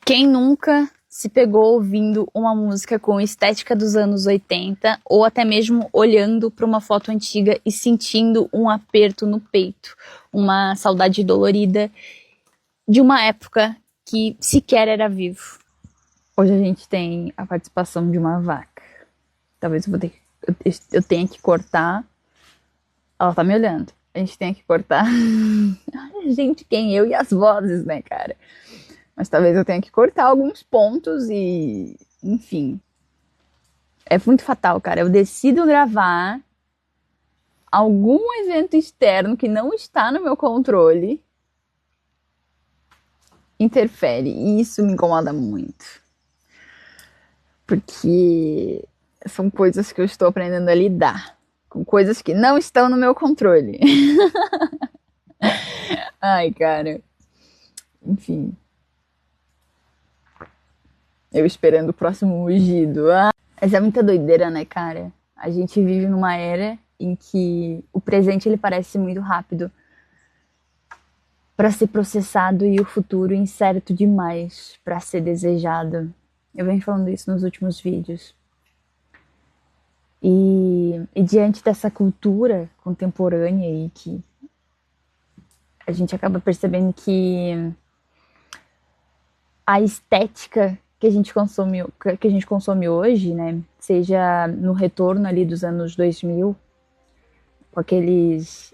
Quem nunca se pegou ouvindo uma música com estética dos anos 80 ou até mesmo olhando para uma foto antiga e sentindo um aperto no peito, uma saudade dolorida de uma época que sequer era vivo? Hoje a gente tem a participação de uma vaca. Talvez eu tenha que cortar. Ela tá me olhando. A gente tem que cortar. Gente, quem? Eu e as vozes, né, cara? Mas talvez eu tenha que cortar alguns pontos e... Enfim. É muito fatal, cara. Eu decido gravar algum evento externo que não está no meu controle. Interfere. E isso me incomoda muito. Porque são coisas que eu estou aprendendo a lidar. Com coisas que não estão no meu controle. Ai, cara. Enfim. Eu esperando o próximo mugido. Ah, mas é muita doideira, né, cara? A gente vive numa era em que o presente ele parece muito rápido para ser processado e o futuro incerto demais para ser desejado. Eu venho falando isso nos últimos vídeos. E diante dessa cultura contemporânea aí que a gente acaba percebendo que a estética que a gente consome hoje, né, seja no retorno ali dos anos 2000, com aqueles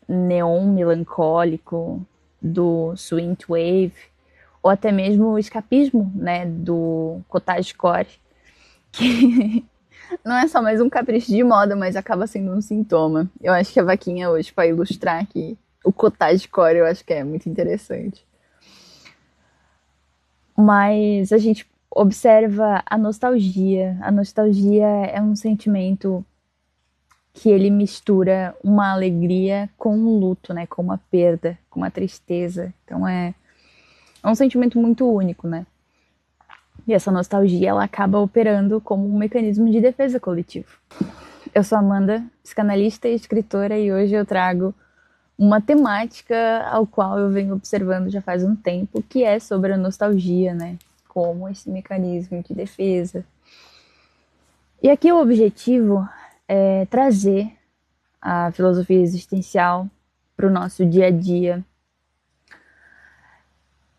neon melancólico do synthwave, ou até mesmo o escapismo, né, do cottagecore, que não é só mais um capricho de moda, mas acaba sendo um sintoma. Eu acho que a vaquinha hoje, para ilustrar aqui o cottagecore, eu acho que é muito interessante. Mas a gente observa a nostalgia. A nostalgia é um sentimento que ele mistura uma alegria com um luto, né? Com uma perda, com uma tristeza. Então é um sentimento muito único, né? E essa nostalgia, ela acaba operando como um mecanismo de defesa coletivo. Eu sou Amanda, psicanalista e escritora, e hoje eu trago uma temática ao qual eu venho observando já faz um tempo, que é sobre a nostalgia, né? Como esse mecanismo de defesa. E aqui o objetivo é trazer a filosofia existencial para o nosso dia a dia,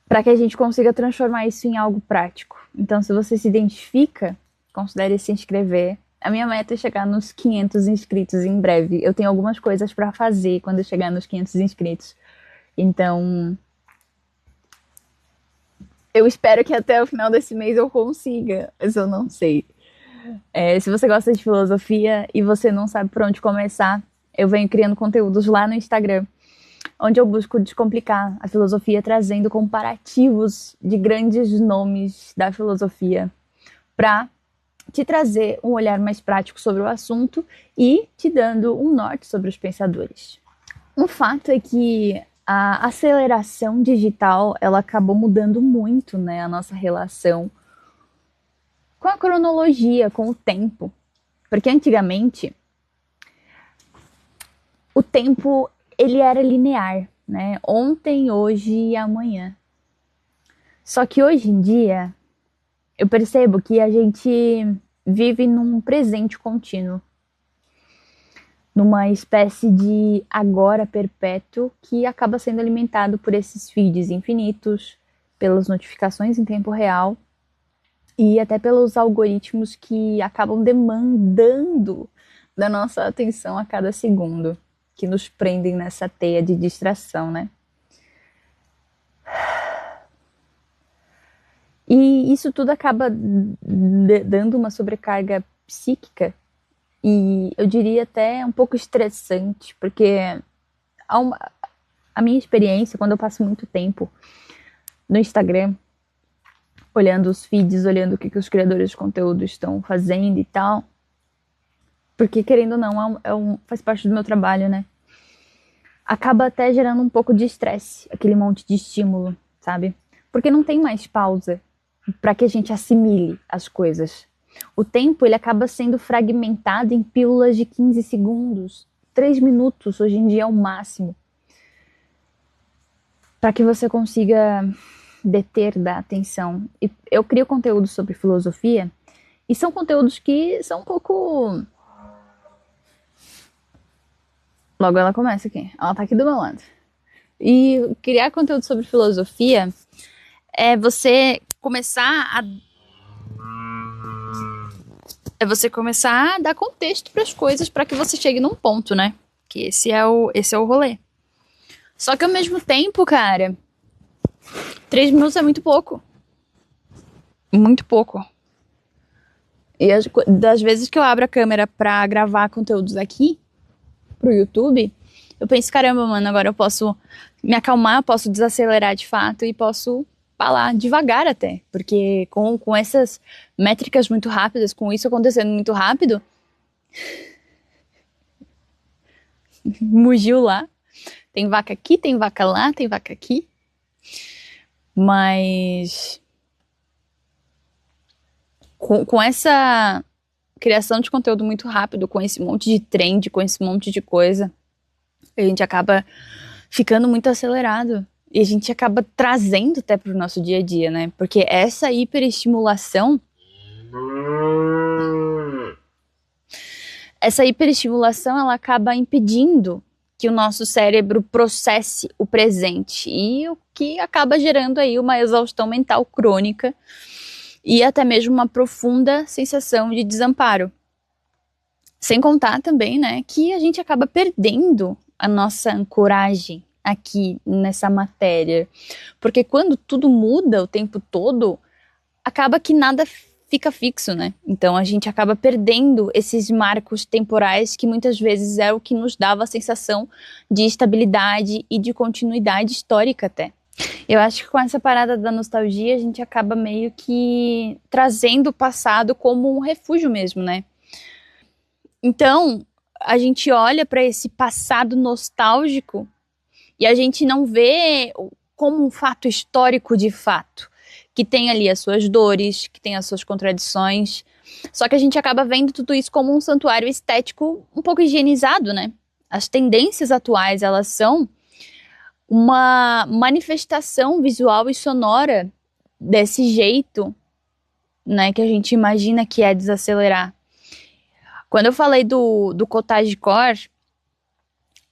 para que a gente consiga transformar isso em algo prático. Então, se você se identifica, considere se inscrever. A minha meta é chegar nos 500 inscritos em breve. Eu tenho algumas coisas para fazer quando eu chegar nos 500 inscritos. Então, eu espero que até o final desse mês eu consiga, mas eu não sei. Se você gosta de filosofia e você não sabe por onde começar, eu venho criando conteúdos lá no Instagram, onde eu busco descomplicar a filosofia, trazendo comparativos de grandes nomes da filosofia, para te trazer um olhar mais prático sobre o assunto e te dando um norte sobre os pensadores. O fato é que a aceleração digital, ela acabou mudando muito, né, a nossa relação com a cronologia, com o tempo. Porque antigamente, o tempo, ele era linear, né? Ontem, hoje e amanhã. Só que hoje em dia, eu percebo que a gente vive num presente contínuo. Numa espécie de agora perpétuo que acaba sendo alimentado por esses feeds infinitos, pelas notificações em tempo real e até pelos algoritmos que acabam demandando da nossa atenção a cada segundo, que nos prendem nessa teia de distração, né? E isso tudo acaba dando uma sobrecarga psíquica e eu diria até um pouco estressante, porque a minha experiência, quando eu passo muito tempo no Instagram, olhando os feeds, olhando o que os criadores de conteúdo estão fazendo e tal, porque querendo ou não, faz parte do meu trabalho, né? Acaba até gerando um pouco de estresse, aquele monte de estímulo, sabe? Porque não tem mais pausa para que a gente assimile as coisas. O tempo, ele acaba sendo fragmentado em pílulas de 15 segundos, 3 minutos, hoje em dia é o máximo, para que você consiga deter da atenção. E eu crio conteúdo sobre filosofia, e são conteúdos que são um pouco... Logo ela começa aqui. Ela tá aqui do meu lado. E criar conteúdo sobre filosofia é você começar a dar contexto para as coisas para que você chegue num ponto, né? Que esse é o rolê. Só que ao mesmo tempo, cara, 3 minutos é muito pouco. Muito pouco. E das vezes que eu abro a câmera pra gravar conteúdos aqui pro YouTube, eu penso, caramba, mano, agora eu posso me acalmar, posso desacelerar de fato e posso falar devagar até. Porque com essas métricas muito rápidas, com isso acontecendo muito rápido, mugiu lá. Tem vaca aqui, tem vaca lá, tem vaca aqui. Mas com essa criação de conteúdo muito rápido, com esse monte de trend, com esse monte de coisa, a gente acaba ficando muito acelerado. E a gente acaba trazendo até pro nosso dia a dia, né? Porque essa hiperestimulação... ela acaba impedindo que o nosso cérebro processe o presente. E o que acaba gerando aí uma exaustão mental crônica e até mesmo uma profunda sensação de desamparo. Sem contar também, né, que a gente acaba perdendo a nossa ancoragem aqui nessa matéria. Porque quando tudo muda o tempo todo, acaba que nada fica fixo, né? Então a gente acaba perdendo esses marcos temporais que muitas vezes é o que nos dava a sensação de estabilidade e de continuidade histórica até. Eu acho que com essa parada da nostalgia a gente acaba meio que trazendo o passado como um refúgio mesmo, né? Então a gente olha para esse passado nostálgico e a gente não vê como um fato histórico de fato, que tem ali as suas dores, que tem as suas contradições, só que a gente acaba vendo tudo isso como um santuário estético um pouco higienizado, né? As tendências atuais, elas são uma manifestação visual e sonora desse jeito, né, que a gente imagina que é desacelerar. Quando eu falei do cottagecore,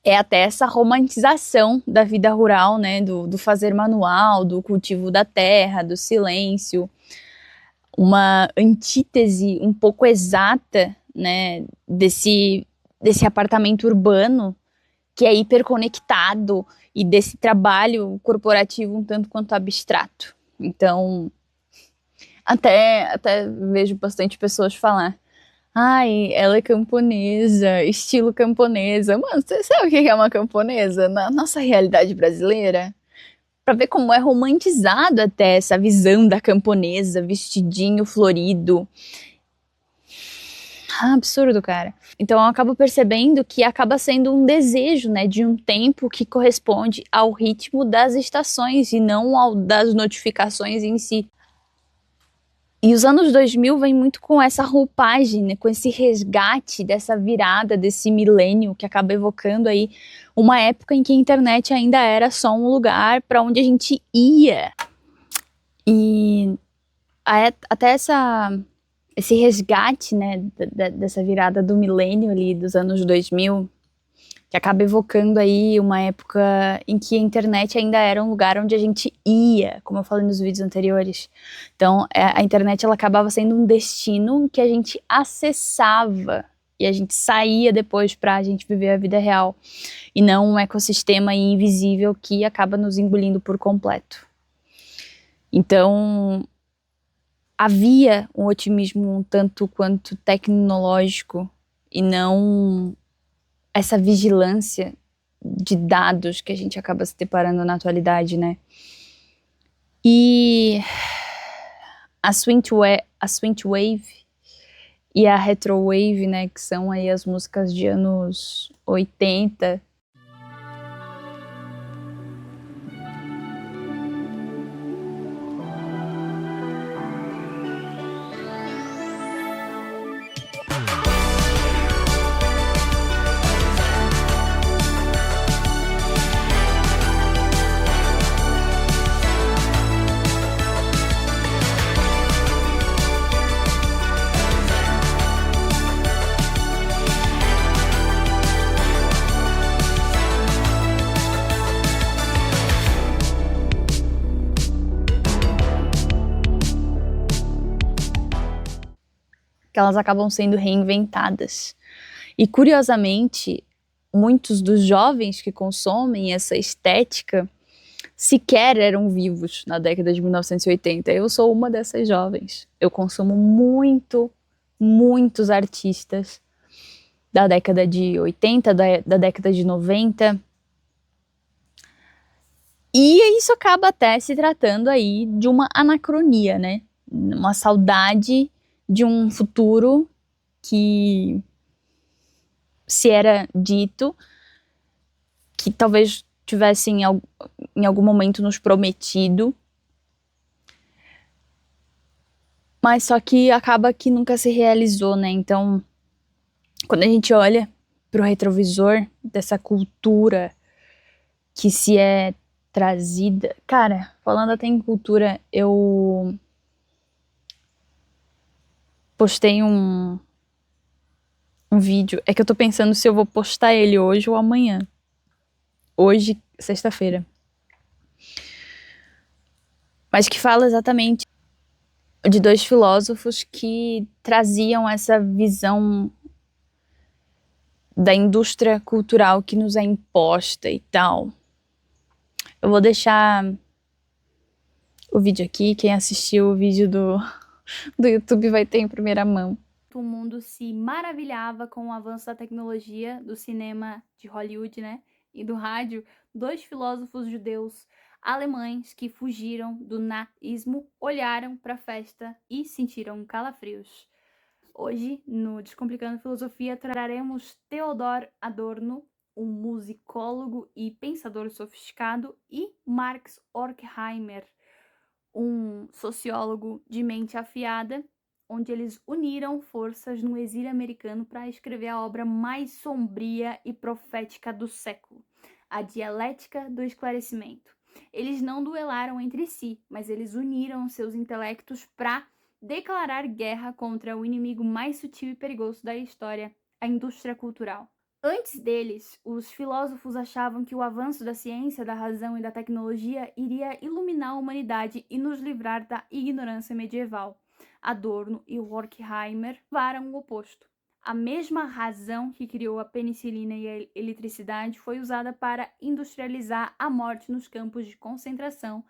é até essa romantização da vida rural, né, do fazer manual, do cultivo da terra, do silêncio, uma antítese um pouco exata, né, desse apartamento urbano que é hiperconectado e desse trabalho corporativo um tanto quanto abstrato. Então, até vejo bastante pessoas falar: ai, ela é camponesa, estilo camponesa. Mano, você sabe o que é uma camponesa na nossa realidade brasileira? Pra ver como é romantizado até essa visão da camponesa, vestidinho florido. Absurdo, cara. Então eu acabo percebendo que acaba sendo um desejo, né, de um tempo que corresponde ao ritmo das estações e não ao das notificações em si. E os anos 2000 vem muito com essa roupagem, né, com esse resgate dessa virada, desse milênio que acaba evocando aí uma época em que a internet ainda era só um lugar para onde a gente ia. E até esse resgate, né, dessa virada do milênio ali dos anos 2000, que acaba evocando aí uma época em que a internet ainda era um lugar onde a gente ia, como eu falei nos vídeos anteriores. Então, a internet ela acabava sendo um destino que a gente acessava e a gente saía depois pra gente viver a vida real, e não um ecossistema invisível que acaba nos engolindo por completo. Então, havia um otimismo um tanto quanto tecnológico e não essa vigilância de dados que a gente acaba se deparando na atualidade, né? E a synthwave e a retrowave, né, que são aí as músicas de anos 80, elas acabam sendo reinventadas. E, curiosamente, muitos dos jovens que consomem essa estética sequer eram vivos na década de 1980. Eu sou uma dessas jovens. Eu consumo muitos artistas da década de 80, da década de 90. E isso acaba até se tratando aí de uma anacronia, né? Uma saudade de um futuro que se era dito, que talvez tivesse em algum momento nos prometido, mas só que acaba que nunca se realizou, né? Então, quando a gente olha pro retrovisor dessa cultura que se é trazida... Cara, falando até em cultura, eu postei um vídeo. É que eu tô pensando se eu vou postar ele hoje ou amanhã. Hoje, sexta-feira. Mas que fala exatamente de dois filósofos que traziam essa visão da indústria cultural que nos é imposta e tal. Eu vou deixar o vídeo aqui. Quem assistiu o vídeo do YouTube vai ter em primeira mão. O mundo se maravilhava com o avanço da tecnologia, do cinema de Hollywood, né? E do rádio. Dois filósofos judeus alemães que fugiram do nazismo olharam para a festa e sentiram calafrios. Hoje, no Descomplicando Filosofia, traremos Theodor Adorno, um musicólogo e pensador sofisticado, e Marx Horkheimer, um sociólogo de mente afiada, onde eles uniram forças no exílio americano para escrever a obra mais sombria e profética do século, A Dialética do Esclarecimento. Eles não duelaram entre si, mas eles uniram seus intelectos para declarar guerra contra o inimigo mais sutil e perigoso da história, a indústria cultural. Antes deles, os filósofos achavam que o avanço da ciência, da razão e da tecnologia iria iluminar a humanidade e nos livrar da ignorância medieval. Adorno e Horkheimer provaram o oposto. A mesma razão que criou a penicilina e a eletricidade foi usada para industrializar a morte nos campos de concentração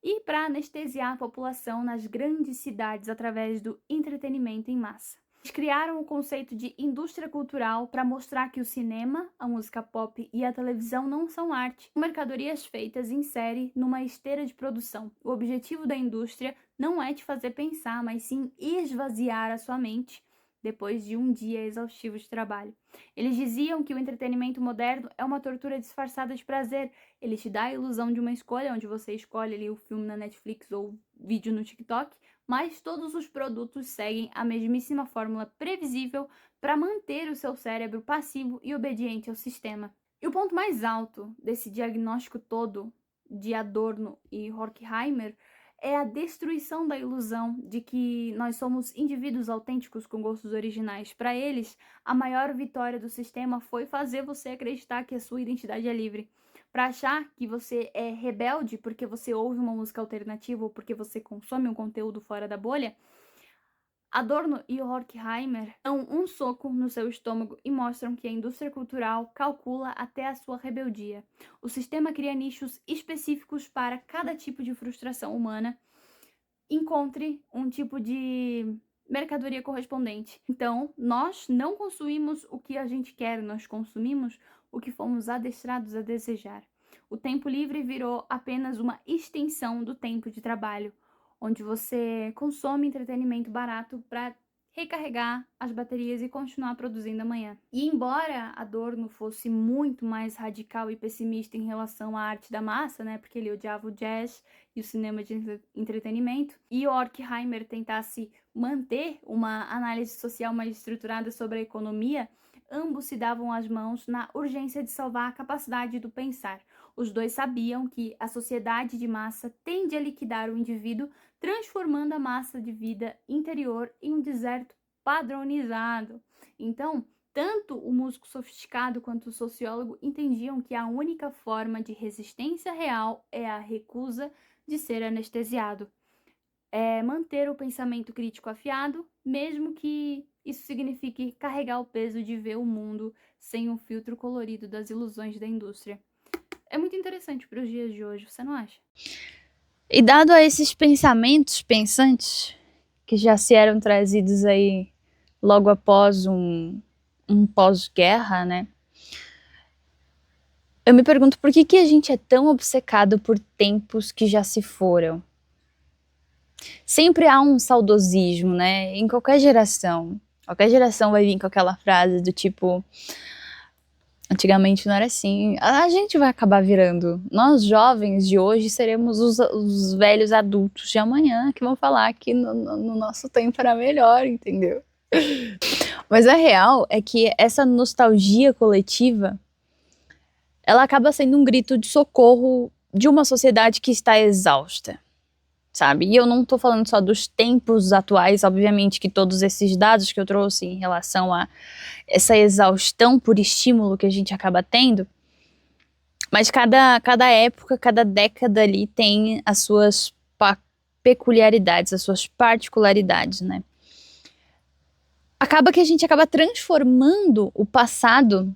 e para anestesiar a população nas grandes cidades através do entretenimento em massa. Eles criaram o conceito de indústria cultural para mostrar que o cinema, a música pop e a televisão não são arte, são mercadorias feitas em série numa esteira de produção. O objetivo da indústria não é te fazer pensar, mas sim esvaziar a sua mente depois de um dia exaustivo de trabalho. Eles diziam que o entretenimento moderno é uma tortura disfarçada de prazer. Ele te dá a ilusão de uma escolha, onde você escolhe ali o filme na Netflix ou o vídeo no TikTok, mas todos os produtos seguem a mesmíssima fórmula previsível para manter o seu cérebro passivo e obediente ao sistema. E o ponto mais alto desse diagnóstico todo de Adorno e Horkheimer é a destruição da ilusão de que nós somos indivíduos autênticos com gostos originais. Para eles, a maior vitória do sistema foi fazer você acreditar que a sua identidade é livre. Para achar que você é rebelde porque você ouve uma música alternativa ou porque você consome um conteúdo fora da bolha, Adorno e Horkheimer dão um soco no seu estômago e mostram que a indústria cultural calcula até a sua rebeldia. O sistema cria nichos específicos para cada tipo de frustração humana. Encontre um tipo de mercadoria correspondente. Então, nós não consumimos o que a gente quer, nós consumimos o que fomos adestrados a desejar. O tempo livre virou apenas uma extensão do tempo de trabalho, onde você consome entretenimento barato para recarregar as baterias e continuar produzindo amanhã. E embora Adorno fosse muito mais radical e pessimista em relação à arte da massa, né, porque ele odiava o jazz e o cinema de entretenimento, e Horkheimer tentasse manter uma análise social mais estruturada sobre a economia, ambos se davam as mãos na urgência de salvar a capacidade do pensar. Os dois sabiam que a sociedade de massa tende a liquidar o indivíduo, transformando a massa de vida interior em um deserto padronizado. Então, tanto o músico sofisticado quanto o sociólogo entendiam que a única forma de resistência real é a recusa de ser anestesiado. É manter o pensamento crítico afiado, mesmo que isso signifique carregar o peso de ver o mundo sem o filtro colorido das ilusões da indústria. É muito interessante para os dias de hoje, você não acha? E dado a esses pensamentos pensantes que já se eram trazidos aí logo após um pós-guerra, né? Eu me pergunto por que a gente é tão obcecado por tempos que já se foram. Sempre há um saudosismo, né? Em qualquer geração. Qualquer geração vai vir com aquela frase do tipo: antigamente não era assim. A gente vai acabar virando. Nós jovens de hoje seremos os velhos adultos de amanhã que vão falar que no nosso tempo era melhor, entendeu? Mas a real é que essa nostalgia coletiva, ela acaba sendo um grito de socorro de uma sociedade que está exausta, sabe? E eu não tô falando só dos tempos atuais, obviamente que todos esses dados que eu trouxe em relação a essa exaustão por estímulo que a gente acaba tendo, mas cada época, cada década ali tem as suas peculiaridades, as suas particularidades, né? Acaba que a gente acaba transformando o passado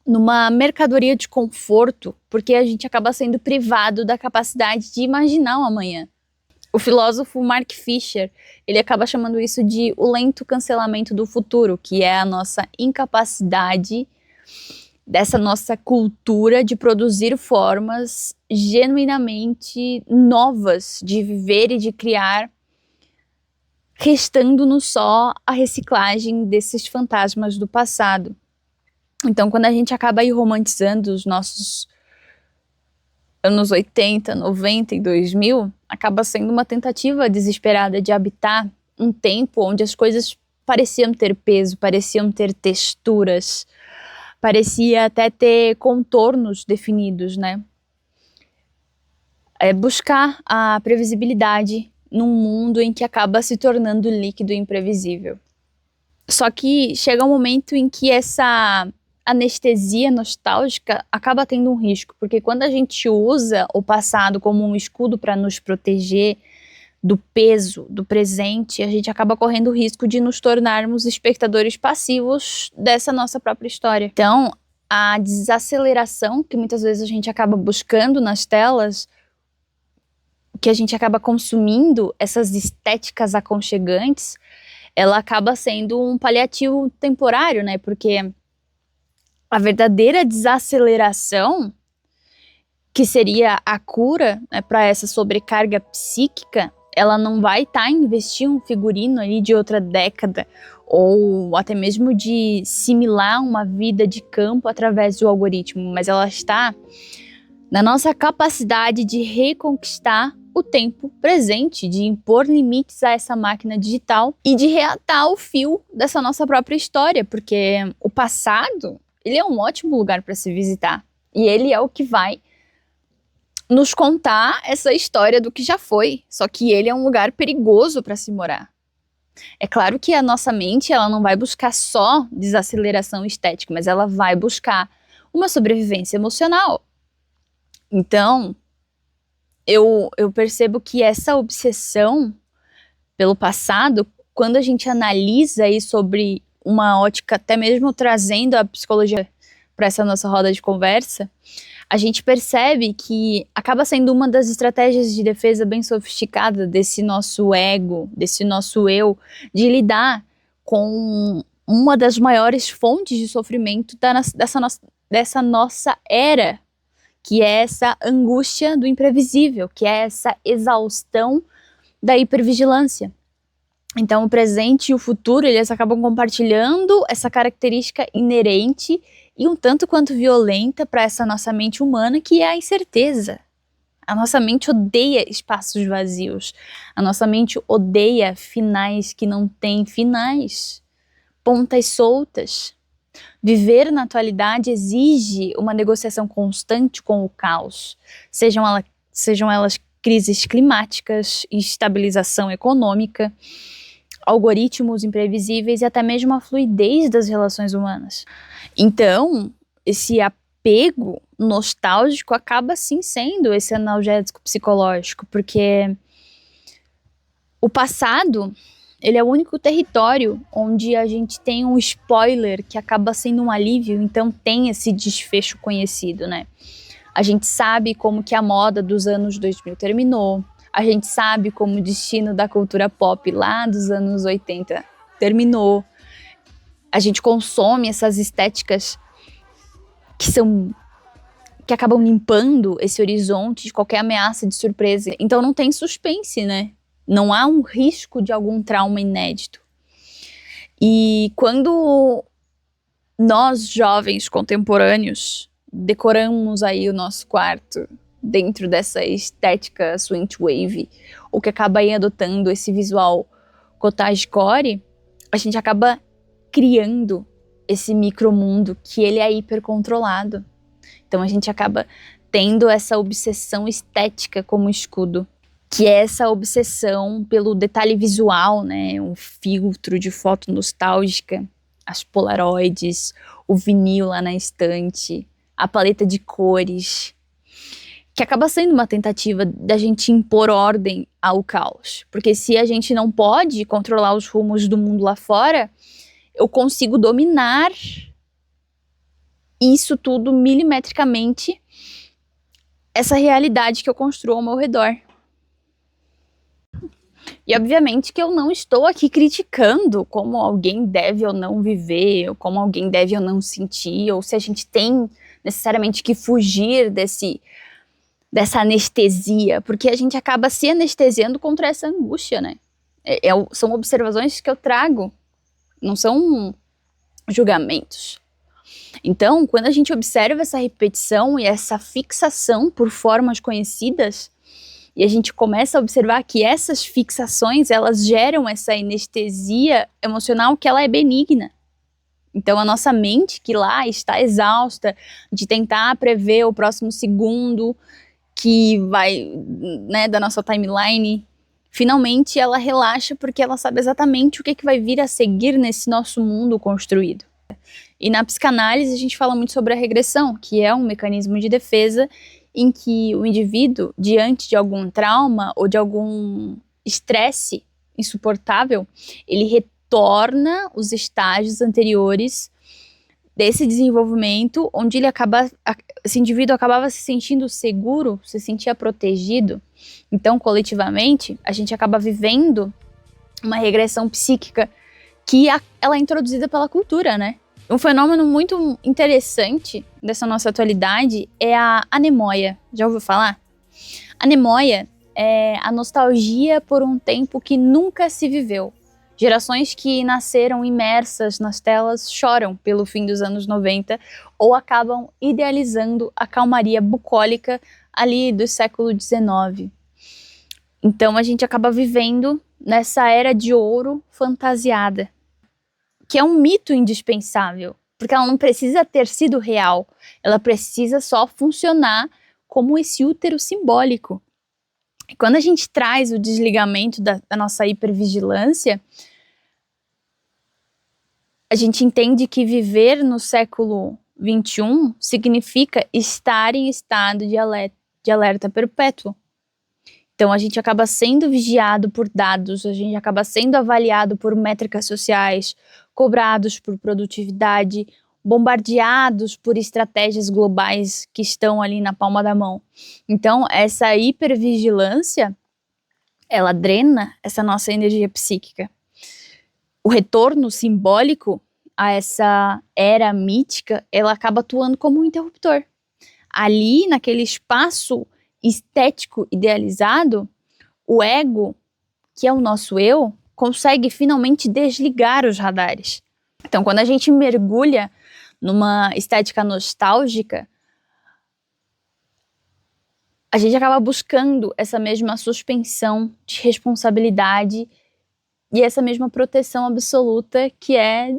numa mercadoria de conforto, porque a gente acaba sendo privado da capacidade de imaginar o amanhã. O filósofo Mark Fisher, ele acaba chamando isso de o lento cancelamento do futuro, que é a nossa incapacidade dessa nossa cultura de produzir formas genuinamente novas de viver e de criar, restando-nos só a reciclagem desses fantasmas do passado. Então, quando a gente acaba aí romantizando os nossos anos 80, 90 e 2000, acaba sendo uma tentativa desesperada de habitar um tempo onde as coisas pareciam ter peso, pareciam ter texturas, parecia até ter contornos definidos, né? É buscar a previsibilidade num mundo em que acaba se tornando líquido e imprevisível. Só que chega um momento em que essa anestesia nostálgica acaba tendo um risco, porque quando a gente usa o passado como um escudo para nos proteger do peso do presente, a gente acaba correndo o risco de nos tornarmos espectadores passivos dessa nossa própria história. Então, a desaceleração que muitas vezes a gente acaba buscando nas telas, que a gente acaba consumindo, essas estéticas aconchegantes, ela acaba sendo um paliativo temporário, né? Porque a verdadeira desaceleração, que seria a cura, né, para essa sobrecarga psíquica, ela não vai estar em investir um figurino ali de outra década, ou até mesmo de simular uma vida de campo através do algoritmo, mas ela está na nossa capacidade de reconquistar o tempo presente, de impor limites a essa máquina digital e de reatar o fio dessa nossa própria história, porque o passado, ele é um ótimo lugar para se visitar, e ele é o que vai nos contar essa história do que já foi, só que ele é um lugar perigoso para se morar. É claro que a nossa mente, ela não vai buscar só desaceleração estética, mas ela vai buscar uma sobrevivência emocional. Então, eu percebo que essa obsessão pelo passado, quando a gente analisa aí sobre uma ótica, até mesmo trazendo a psicologia para essa nossa roda de conversa, a gente percebe que acaba sendo uma das estratégias de defesa bem sofisticada desse nosso ego, desse nosso eu, de lidar com uma das maiores fontes de sofrimento dessa nossa era, que é essa angústia do imprevisível, que é essa exaustão da hipervigilância. Então, o presente e o futuro, eles acabam compartilhando essa característica inerente e um tanto quanto violenta para essa nossa mente humana, que é a incerteza. A nossa mente odeia espaços vazios. A nossa mente odeia finais que não têm finais, pontas soltas. Viver na atualidade exige uma negociação constante com o caos, sejam elas crises climáticas, estabilização econômica, algoritmos imprevisíveis e até mesmo a fluidez das relações humanas. Então, esse apego nostálgico acaba sim sendo esse analgésico psicológico, porque o passado, Ele é o único território onde a gente tem um spoiler que acaba sendo um alívio, então tem esse desfecho conhecido, né? A gente sabe como que a moda dos anos 2000 terminou, a gente sabe como o destino da cultura pop lá dos anos 80 terminou. A gente consome essas estéticas que acabam limpando esse horizonte de qualquer ameaça de surpresa. Então não tem suspense, né? Não há um risco de algum trauma inédito. E quando nós, jovens contemporâneos, decoramos aí o nosso quarto dentro dessa estética synthwave, o que acaba aí adotando esse visual cottagecore, a gente acaba criando esse micromundo que ele é hipercontrolado. Então a gente acaba tendo essa obsessão estética como escudo, que é essa obsessão pelo detalhe visual, né? Um filtro de foto nostálgica, as polaroids, o vinil lá na estante, a paleta de cores, que acaba sendo uma tentativa da gente impor ordem ao caos. Porque se a gente não pode controlar os rumos do mundo lá fora, eu consigo dominar isso tudo milimetricamente, essa realidade que eu construo ao meu redor. E obviamente que eu não estou aqui criticando como alguém deve ou não viver, ou como alguém deve ou não sentir, ou se a gente tem necessariamente que fugir dessa anestesia, porque a gente acaba se anestesiando contra essa angústia, né? São observações que eu trago, não são julgamentos. Então, quando a gente observa essa repetição e essa fixação por formas conhecidas, e a gente começa a observar que essas fixações, elas geram essa anestesia emocional que ela é benigna. Então a nossa mente, que lá está exausta de tentar prever o próximo segundo que vai, né, da nossa timeline, finalmente ela relaxa porque ela sabe exatamente o que vai vir a seguir nesse nosso mundo construído. E na psicanálise a gente fala muito sobre a regressão, que é um mecanismo de defesa em que o indivíduo, diante de algum trauma ou de algum estresse insuportável, ele retorna os estágios anteriores desse desenvolvimento, onde esse indivíduo acabava se sentindo seguro, se sentia protegido. Então, coletivamente, a gente acaba vivendo uma regressão psíquica que ela é introduzida pela cultura, né? Um fenômeno muito interessante dessa nossa atualidade é a anemoia. Já ouviu falar? Anemoia é a nostalgia por um tempo que nunca se viveu. Gerações que nasceram imersas nas telas choram pelo fim dos anos 90 ou acabam idealizando a calmaria bucólica ali do século XIX. Então a gente acaba vivendo nessa era de ouro fantasiada, que é um mito indispensável, porque ela não precisa ter sido real, ela precisa só funcionar como esse útero simbólico. E quando a gente traz o desligamento da nossa hipervigilância, a gente entende que viver no século XXI significa estar em estado de alerta perpétuo. Então a gente acaba sendo vigiado por dados, a gente acaba sendo avaliado por métricas sociais, cobrados por produtividade, bombardeados por estratégias globais que estão ali na palma da mão. Então essa hipervigilância, ela drena essa nossa energia psíquica. O retorno simbólico a essa era mítica, ela acaba atuando como um interruptor. Ali, naquele espaço estético idealizado, o ego, que é o nosso eu, consegue finalmente desligar os radares. Então, quando a gente mergulha numa estética nostálgica, a gente acaba buscando essa mesma suspensão de responsabilidade e essa mesma proteção absoluta que é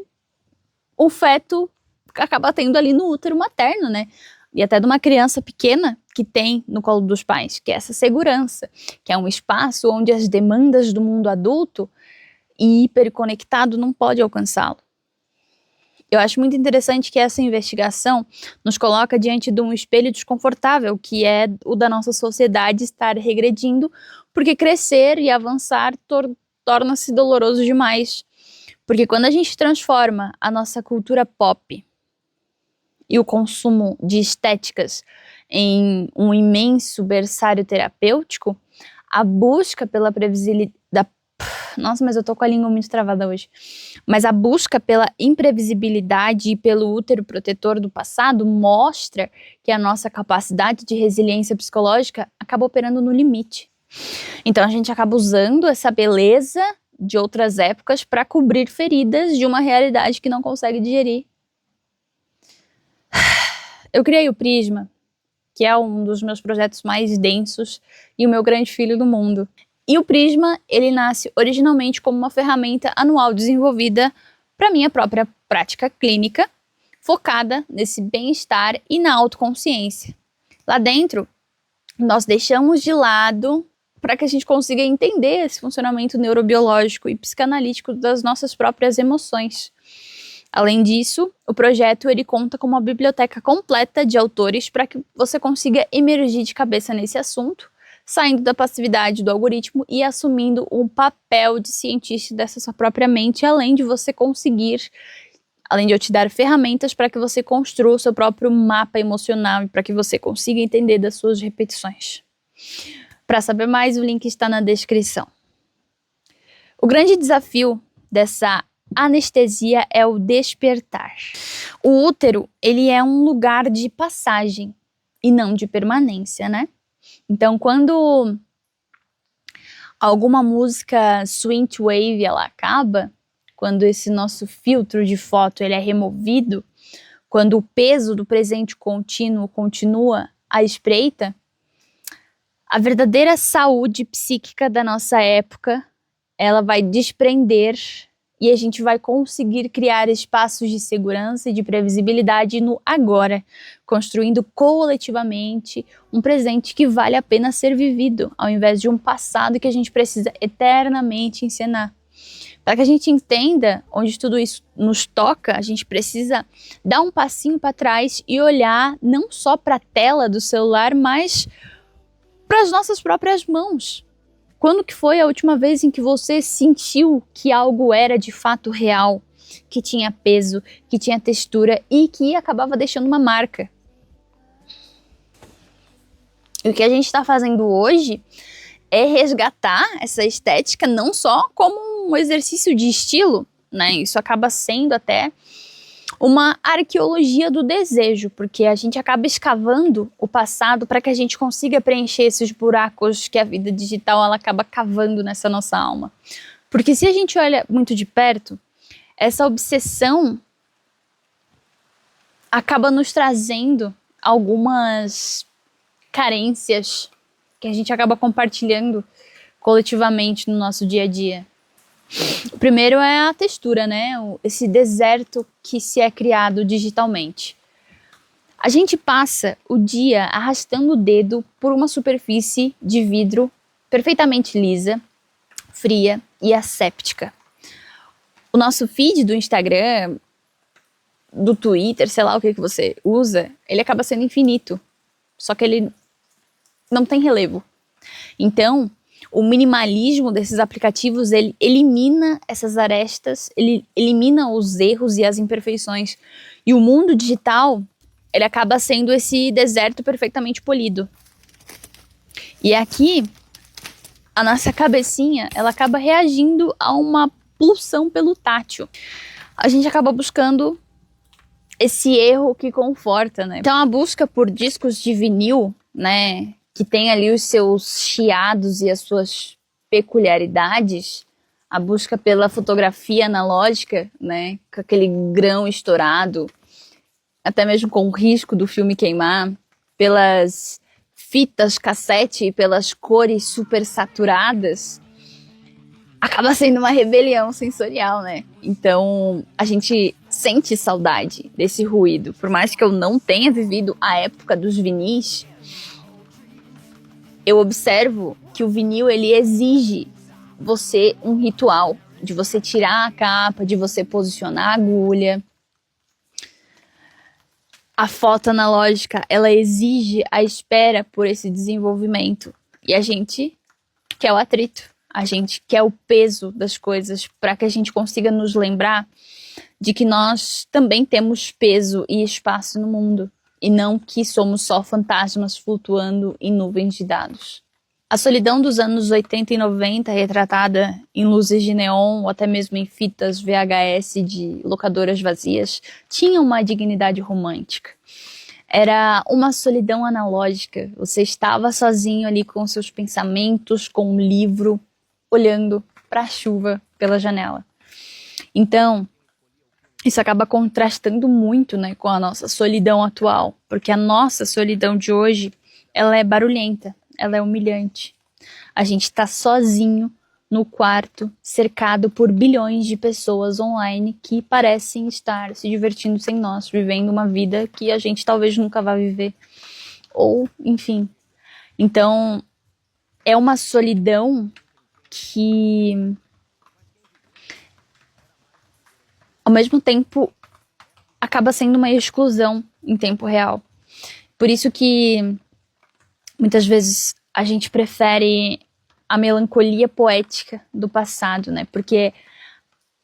o feto que acaba tendo ali no útero materno, né? E até de uma criança pequena que tem no colo dos pais, que é essa segurança, que é um espaço onde as demandas do mundo adulto e hiperconectado não pode alcançá-lo. Eu acho muito interessante que essa investigação nos coloca diante de um espelho desconfortável, que é o da nossa sociedade estar regredindo, porque crescer e avançar torna-se doloroso demais. Porque quando a gente transforma a nossa cultura pop e o consumo de estéticas em um imenso berçário terapêutico, a busca pela previsibilidade... Nossa, mas eu tô com a língua muito travada hoje. Mas a busca pela imprevisibilidade e pelo útero protetor do passado mostra que a nossa capacidade de resiliência psicológica acaba operando no limite. Então a gente acaba usando essa beleza de outras épocas para cobrir feridas de uma realidade que não consegue digerir. Eu criei o Prisma, que é um dos meus projetos mais densos e o meu grande filho do mundo. E o Prisma, ele nasce originalmente como uma ferramenta anual desenvolvida para minha própria prática clínica, focada nesse bem-estar e na autoconsciência. Lá dentro, nós deixamos de lado para que a gente consiga entender esse funcionamento neurobiológico e psicanalítico das nossas próprias emoções. Além disso, o projeto ele conta com uma biblioteca completa de autores para que você consiga emergir de cabeça nesse assunto, saindo da passividade do algoritmo e assumindo um papel de cientista dessa sua própria mente, além de eu te dar ferramentas para que você construa o seu próprio mapa emocional e para que você consiga entender das suas repetições. Para saber mais, o link está na descrição. O grande desafio dessa anestesia é o despertar. O útero, ele é um lugar de passagem e não de permanência, né? Então, quando alguma música synthwave ela acaba, quando esse nosso filtro de foto ele é removido, quando o peso do presente contínuo continua à espreita, a verdadeira saúde psíquica da nossa época, ela vai desprender e a gente vai conseguir criar espaços de segurança e de previsibilidade no agora, construindo coletivamente um presente que vale a pena ser vivido, ao invés de um passado que a gente precisa eternamente encenar. Para que a gente entenda onde tudo isso nos toca, a gente precisa dar um passinho para trás e olhar não só para a tela do celular, mas para as nossas próprias mãos. Quando que foi a última vez em que você sentiu que algo era de fato real, que tinha peso, que tinha textura e que acabava deixando uma marca? E o que a gente está fazendo hoje é resgatar essa estética não só como um exercício de estilo, né? Isso acaba sendo até uma arqueologia do desejo, porque a gente acaba escavando o passado para que a gente consiga preencher esses buracos que a vida digital ela acaba cavando nessa nossa alma. Porque se a gente olha muito de perto, essa obsessão acaba nos trazendo algumas carências que a gente acaba compartilhando coletivamente no nosso dia a dia. O primeiro é a textura, né? Esse deserto que se é criado digitalmente. A gente passa o dia arrastando o dedo por uma superfície de vidro perfeitamente lisa, fria e asséptica. O nosso feed do Instagram, do Twitter, sei lá o que você usa, ele acaba sendo infinito. Só que ele não tem relevo. Então, o minimalismo desses aplicativos, ele elimina essas arestas, ele elimina os erros e as imperfeições. E o mundo digital, ele acaba sendo esse deserto perfeitamente polido. E aqui, a nossa cabecinha, ela acaba reagindo a uma pulsão pelo tátil. A gente acaba buscando esse erro que conforta, né? Então a busca por discos de vinil, né, que tem ali os seus chiados e as suas peculiaridades, a busca pela fotografia analógica, né, com aquele grão estourado, até mesmo com o risco do filme queimar, pelas fitas cassete e pelas cores super saturadas, acaba sendo uma rebelião sensorial, né? Então a gente sente saudade desse ruído. Por mais que eu não tenha vivido a época dos vinis, eu observo que o vinil ele exige você um ritual, de você tirar a capa, de você posicionar a agulha. A foto analógica, ela exige a espera por esse desenvolvimento. E a gente quer o atrito. A gente quer o peso das coisas para que a gente consiga nos lembrar de que nós também temos peso e espaço no mundo, e não que somos só fantasmas flutuando em nuvens de dados. A solidão dos anos 80 e 90, retratada em luzes de neon ou até mesmo em fitas VHS de locadoras vazias, tinha uma dignidade romântica. Era uma solidão analógica. Você estava sozinho ali com seus pensamentos, com um livro, olhando para a chuva pela janela. Então, isso acaba contrastando muito, né, com a nossa solidão atual, porque a nossa solidão de hoje, ela é barulhenta, ela é humilhante. A gente está sozinho no quarto, cercado por bilhões de pessoas online que parecem estar se divertindo sem nós, vivendo uma vida que a gente talvez nunca vá viver. Ou, enfim. Então, é uma solidão que, ao mesmo tempo, acaba sendo uma exclusão em tempo real. Por isso que, muitas vezes, a gente prefere a melancolia poética do passado, né? Porque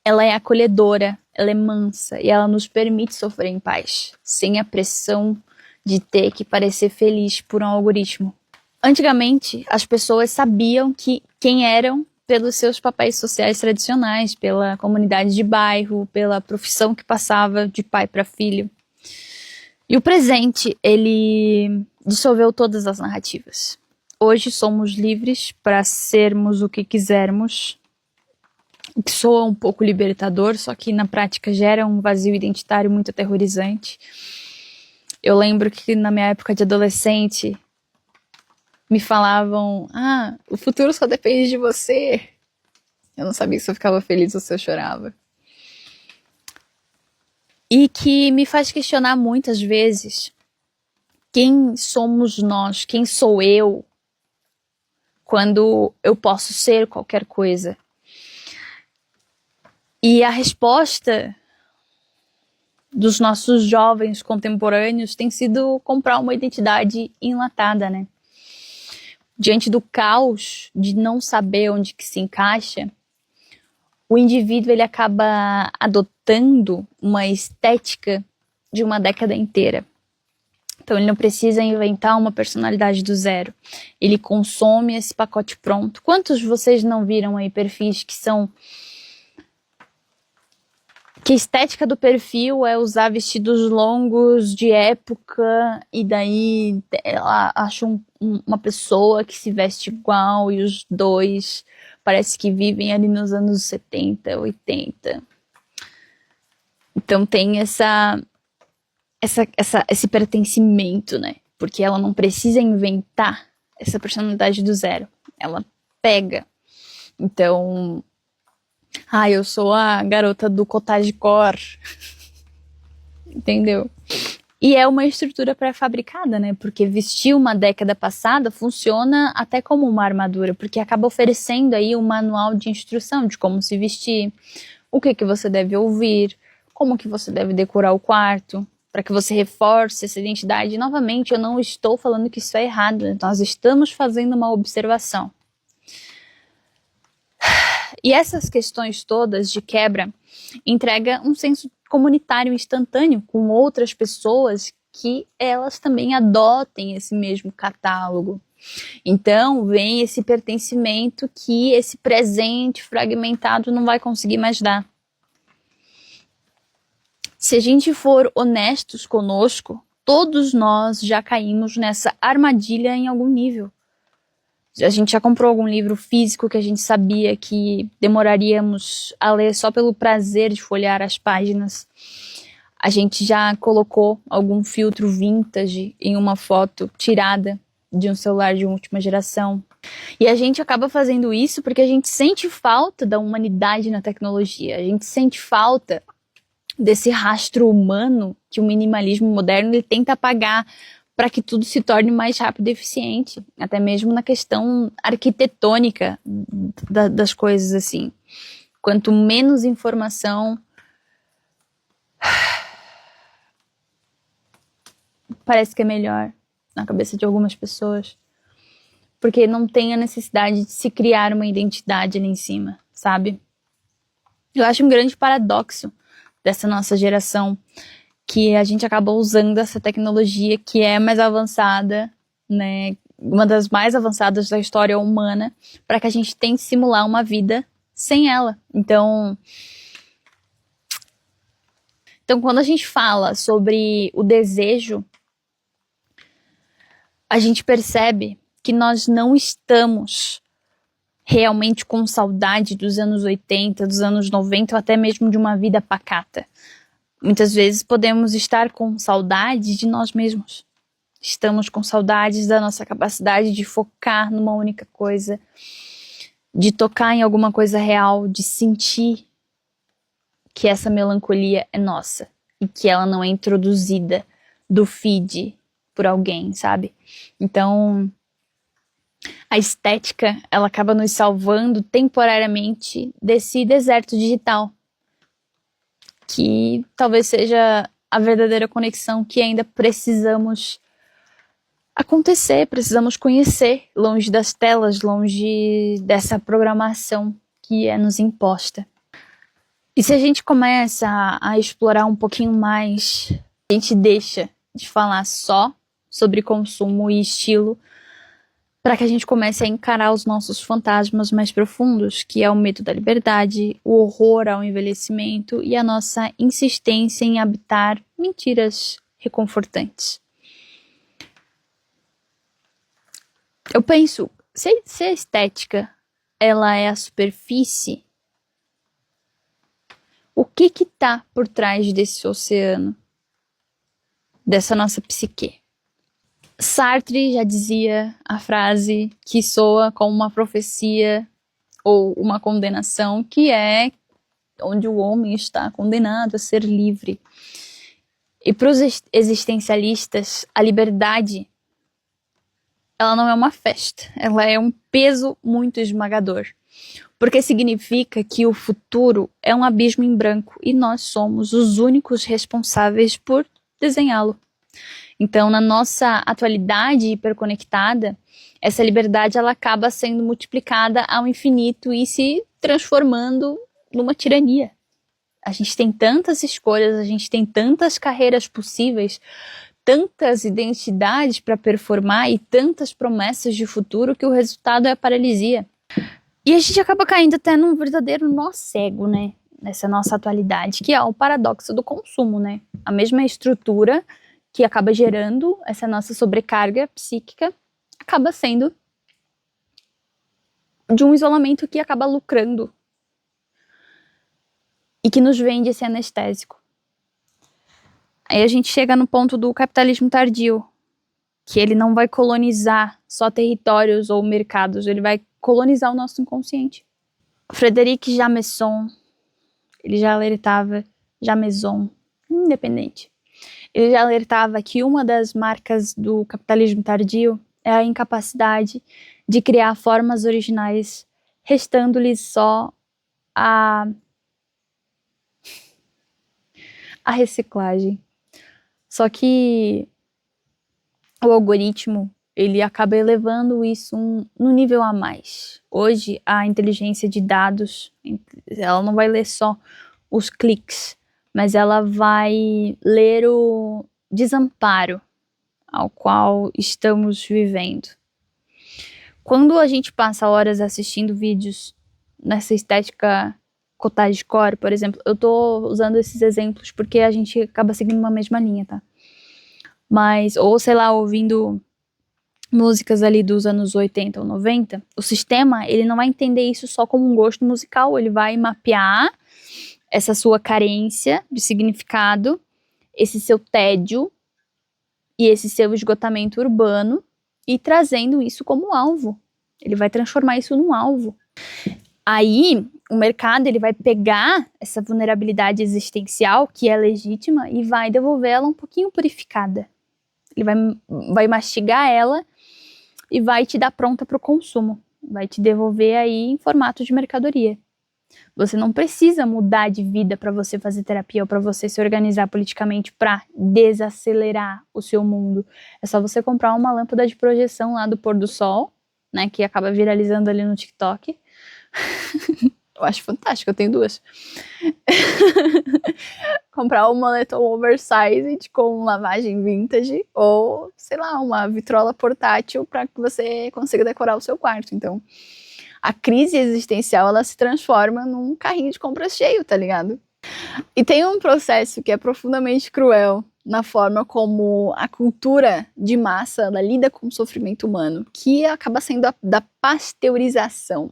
ela é acolhedora, ela é mansa e ela nos permite sofrer em paz, sem a pressão de ter que parecer feliz por um algoritmo. Antigamente, as pessoas sabiam quem eram pelos seus papéis sociais tradicionais, pela comunidade de bairro, pela profissão que passava de pai para filho. E o presente, ele dissolveu todas as narrativas. Hoje somos livres para sermos o que quisermos, o que soa um pouco libertador, só que na prática gera um vazio identitário muito aterrorizante. Eu lembro que na minha época de adolescente me falavam: o futuro só depende de você. Eu não sabia se eu ficava feliz ou se eu chorava. E que me faz questionar muitas vezes quem somos nós, quem sou eu, quando eu posso ser qualquer coisa. E a resposta dos nossos jovens contemporâneos tem sido comprar uma identidade enlatada, né? Diante do caos de não saber onde que se encaixa, o indivíduo ele acaba adotando uma estética de uma década inteira. Então ele não precisa inventar uma personalidade do zero. Ele consome esse pacote pronto. Quantos de vocês não viram aí perfis que a estética do perfil é usar vestidos longos de época e daí ela acha uma pessoa que se veste igual e os dois parece que vivem ali nos anos 70, 80. Então tem esse pertencimento, né? Porque ela não precisa inventar essa personalidade do zero. Ela pega. Então, eu sou a garota do cottage-core. Entendeu? E é uma estrutura pré-fabricada, né? Porque vestir uma década passada funciona até como uma armadura, porque acaba oferecendo aí um manual de instrução de como se vestir, o que você deve ouvir, como que você deve decorar o quarto, para que você reforce essa identidade. E, novamente, eu não estou falando que isso é errado, né? Nós estamos fazendo uma observação. E essas questões todas de quebra entrega um senso comunitário instantâneo com outras pessoas que elas também adotem esse mesmo catálogo. Então vem esse pertencimento que esse presente fragmentado não vai conseguir mais dar. Se a gente for honestos conosco, todos nós já caímos nessa armadilha em algum nível. A gente já comprou algum livro físico que a gente sabia que demoraríamos a ler só pelo prazer de folhear as páginas. A gente já colocou algum filtro vintage em uma foto tirada de um celular de última geração. E a gente acaba fazendo isso porque a gente sente falta da humanidade na tecnologia. A gente sente falta desse rastro humano que o minimalismo moderno ele tenta apagar para que tudo se torne mais rápido e eficiente, até mesmo na questão arquitetônica das coisas, assim. Quanto menos informação, parece que é melhor na cabeça de algumas pessoas. porque não tem a necessidade de se criar uma identidade ali em cima, sabe? Eu acho um grande paradoxo dessa nossa geração, que a gente acaba usando essa tecnologia que é mais avançada, né, uma das mais avançadas da história humana, para que a gente tente simular uma vida sem ela. Então, quando a gente fala sobre o desejo, a gente percebe que nós não estamos realmente com saudade dos anos 80, dos anos 90, ou até mesmo de uma vida pacata. Muitas vezes podemos estar com saudade de nós mesmos. Estamos com saudades da nossa capacidade de focar numa única coisa, de tocar em alguma coisa real, de sentir que essa melancolia é nossa e que ela não é introduzida do feed por alguém, sabe? Então, a estética, ela acaba nos salvando temporariamente desse deserto digital, que talvez seja a verdadeira conexão que ainda precisamos precisamos conhecer, longe das telas, longe dessa programação que é nos imposta. E se a gente começa a explorar um pouquinho mais, a gente deixa de falar só sobre consumo e estilo, para que a gente comece a encarar os nossos fantasmas mais profundos, que é o medo da liberdade, o horror ao envelhecimento e a nossa insistência em habitar mentiras reconfortantes. Eu penso, se a estética ela é a superfície, o que está por trás desse oceano, dessa nossa psique? Sartre já dizia a frase que soa como uma profecia ou uma condenação, que é onde o homem está condenado a ser livre. E para os existencialistas, a liberdade, ela não é uma festa, ela é um peso muito esmagador. Porque significa que o futuro é um abismo em branco e nós somos os únicos responsáveis por desenhá-lo. Então, na nossa atualidade hiperconectada, essa liberdade ela acaba sendo multiplicada ao infinito e se transformando numa tirania. A gente tem tantas escolhas, a gente tem tantas carreiras possíveis, tantas identidades para performar e tantas promessas de futuro que o resultado é a paralisia. E a gente acaba caindo até num verdadeiro nó cego, né? Nessa nossa atualidade, que é o paradoxo do consumo, né? A mesma estrutura que acaba gerando essa nossa sobrecarga psíquica, acaba sendo de um isolamento que acaba lucrando e que nos vende esse anestésico. Aí a gente chega no ponto do capitalismo tardio, que ele não vai colonizar só territórios ou mercados, ele vai colonizar o nosso inconsciente. Frederic Jameson, ele já alertava, Jameson, independente, ele já alertava que uma das marcas do capitalismo tardio é a incapacidade de criar formas originais, restando-lhes só a reciclagem. Só que o algoritmo, ele acaba elevando isso num nível a mais. Hoje, a inteligência de dados, ela não vai ler só os cliques, mas ela vai ler o desamparo ao qual estamos vivendo. Quando a gente passa horas assistindo vídeos nessa estética cottagecore, por exemplo, eu tô usando esses exemplos porque a gente acaba seguindo uma mesma linha, tá? Mas, ou sei lá, ouvindo músicas ali dos anos 80 ou 90, o sistema, ele não vai entender isso só como um gosto musical, ele vai mapear essa sua carência de significado, esse seu tédio e esse seu esgotamento urbano e trazendo isso como alvo. Ele vai transformar isso num alvo. Aí, o mercado ele vai pegar essa vulnerabilidade existencial, que é legítima, e vai devolver ela um pouquinho purificada. Ele vai mastigar ela e vai te dar pronta para o consumo. Vai te devolver aí em formato de mercadoria. Você não precisa mudar de vida para você fazer terapia ou para você se organizar politicamente para desacelerar o seu mundo. É só você comprar uma lâmpada de projeção lá do pôr do sol, né, que acaba viralizando ali no TikTok. Eu acho fantástico, eu tenho 2. Comprar um moletom oversized com lavagem vintage ou, sei lá, uma vitrola portátil para que você consiga decorar o seu quarto. Então, a crise existencial, ela se transforma num carrinho de compras cheio, tá ligado? E tem um processo que é profundamente cruel na forma como a cultura de massa ela lida com o sofrimento humano, que acaba sendo a da pasteurização.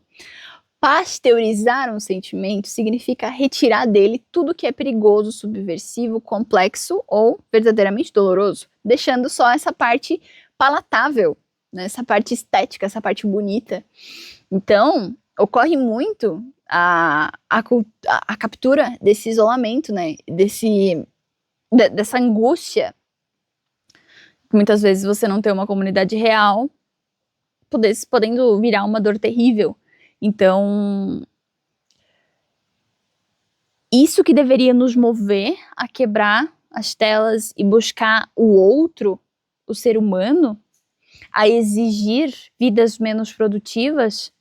Pasteurizar um sentimento significa retirar dele tudo que é perigoso, subversivo, complexo ou verdadeiramente doloroso, deixando só essa parte palatável, né? Essa parte estética, essa parte bonita. Então, ocorre muito a captura desse isolamento, né? Dessa angústia. Muitas vezes você não tem uma comunidade real, podendo virar uma dor terrível. Então, isso que deveria nos mover a quebrar as telas e buscar o outro, o ser humano, a exigir vidas menos produtivas,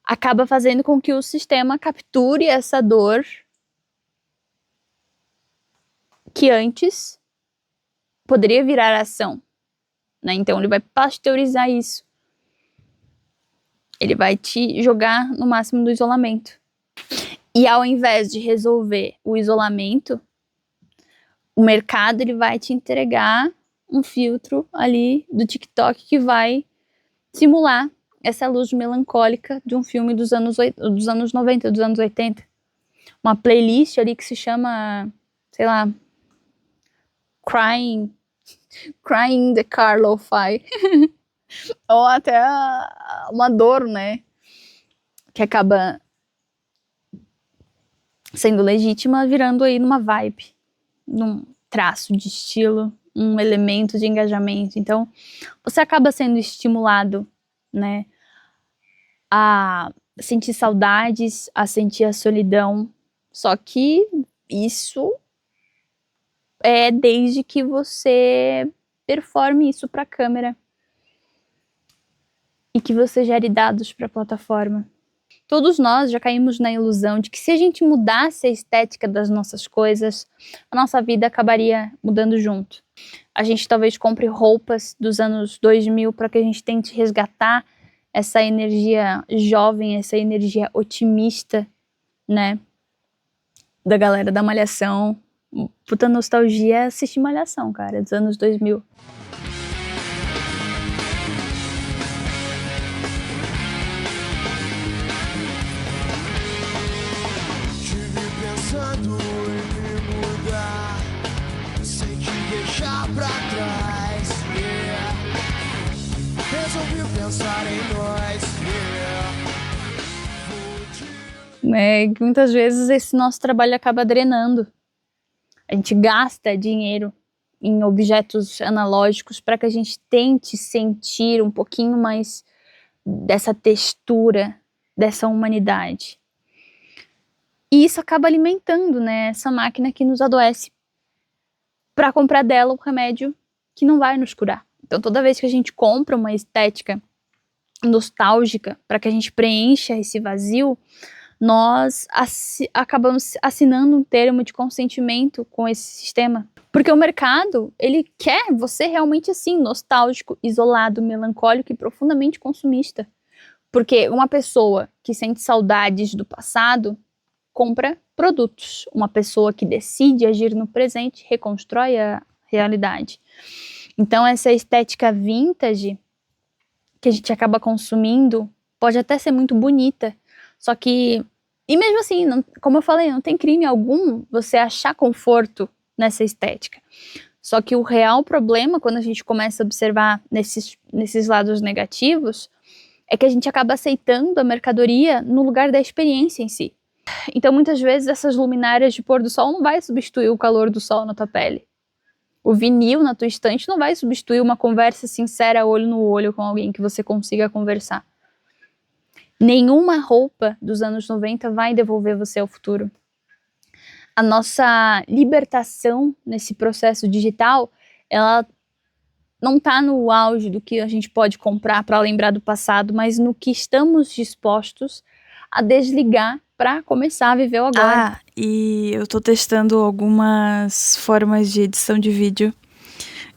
acaba fazendo com que o sistema capture essa dor que antes poderia virar ação, né? Então ele vai pasteurizar isso. Ele vai te jogar no máximo do isolamento. E ao invés de resolver o isolamento, o mercado ele vai te entregar um filtro ali do TikTok que vai simular essa luz melancólica de um filme dos anos 90, dos anos 80. Uma playlist ali que se chama, sei lá, Crying in the Car Lo-Fi. Ou até uma dor, né? Que acaba sendo legítima, virando aí numa vibe, num traço de estilo, um elemento de engajamento. Então, você acaba sendo estimulado, né? A sentir saudades, a sentir a solidão. Só que isso é desde que você performe isso para a câmera e que você gere dados para a plataforma. Todos nós já caímos na ilusão de que se a gente mudasse a estética das nossas coisas, a nossa vida acabaria mudando junto. A gente talvez compre roupas dos anos 2000 para que a gente tente resgatar essa energia jovem, essa energia otimista, né? Da galera da Malhação. Puta nostalgia assistir Malhação, cara, dos anos 2000. Pra trás, yeah. Resolvi pensar em nós, yeah. Que muitas vezes esse nosso trabalho acaba drenando. A gente gasta dinheiro em objetos analógicos para que a gente tente sentir um pouquinho mais dessa textura, dessa humanidade. E isso acaba alimentando, né, essa máquina que nos adoece, para comprar dela um remédio que não vai nos curar. Então, toda vez que a gente compra uma estética nostálgica para que a gente preencha esse vazio, nós acabamos assinando um termo de consentimento com esse sistema. Porque o mercado, ele quer você realmente assim, nostálgico, isolado, melancólico e profundamente consumista. Porque uma pessoa que sente saudades do passado compra produtos. Uma pessoa que decide agir no presente reconstrói a realidade. Então, essa estética vintage que a gente acaba consumindo pode até ser muito bonita, só que, e mesmo assim, não, como eu falei, não tem crime algum você achar conforto nessa estética. Só que o real problema, quando a gente começa a observar nesses lados negativos, é que a gente acaba aceitando a mercadoria no lugar da experiência em si. Então, muitas vezes, essas luminárias de pôr do sol não vai substituir o calor do sol na tua pele. O vinil na tua estante não vai substituir uma conversa sincera, olho no olho, com alguém que você consiga conversar. Nenhuma roupa dos anos 90 vai devolver você ao futuro. A nossa libertação nesse processo digital, ela não tá no auge do que a gente pode comprar para lembrar do passado, mas no que estamos dispostos a desligar para começar a viver o agora. E eu tô testando algumas formas de edição de vídeo.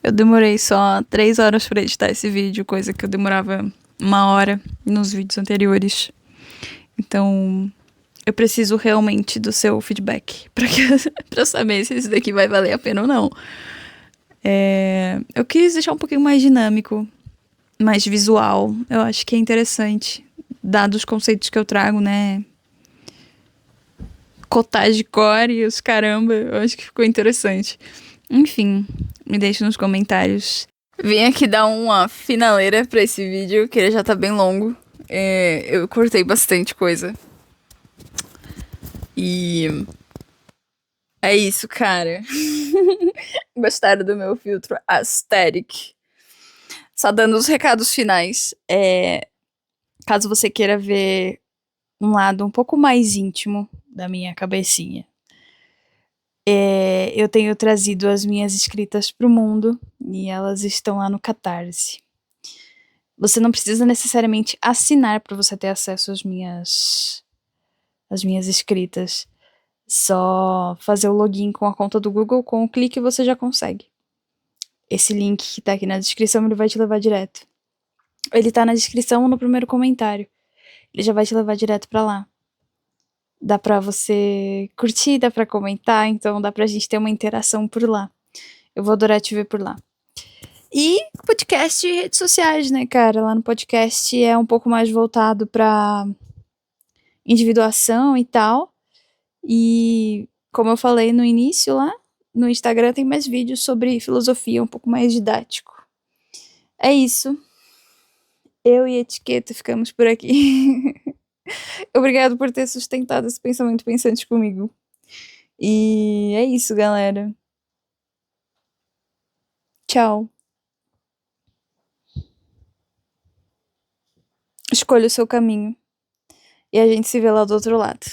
Eu demorei só 3 horas para editar esse vídeo, coisa que eu demorava 1 hora nos vídeos anteriores. Então, eu preciso realmente do seu feedback pra saber se isso daqui vai valer a pena ou não. Eu quis deixar um pouquinho mais dinâmico, mais visual. Eu acho que é interessante, dados os conceitos que eu trago, né? Cottage core e os caramba, eu acho que ficou interessante. Enfim, me deixe nos comentários. Vim aqui dar uma finaleira pra esse vídeo, que ele já tá bem longo. Eu cortei bastante coisa. E é isso, cara. Gostaram do meu filtro aesthetic? Só dando os recados finais. Caso você queira ver um lado um pouco mais íntimo da minha cabecinha, eu tenho trazido as minhas escritas pro mundo e elas estão lá no Catarse. Você não precisa necessariamente assinar para você ter acesso às minhas escritas. Só fazer o login com a conta do Google, com um clique você já consegue. Esse link que tá aqui na descrição, ele vai te levar direto. Ele tá na descrição ou no primeiro comentário. Ele já vai te levar direto pra lá. Dá pra você curtir, dá pra comentar, então dá pra gente ter uma interação por lá. Eu vou adorar te ver por lá. E podcast e redes sociais, né, cara? Lá no podcast é um pouco mais voltado pra individuação e tal. E como eu falei no início lá, no Instagram tem mais vídeos sobre filosofia, um pouco mais didático. É isso. Eu e a Etiqueta ficamos por aqui. Obrigado por ter sustentado esse pensamento pensante comigo. E é isso, galera. Tchau. Escolha o seu caminho. E a gente se vê lá do outro lado.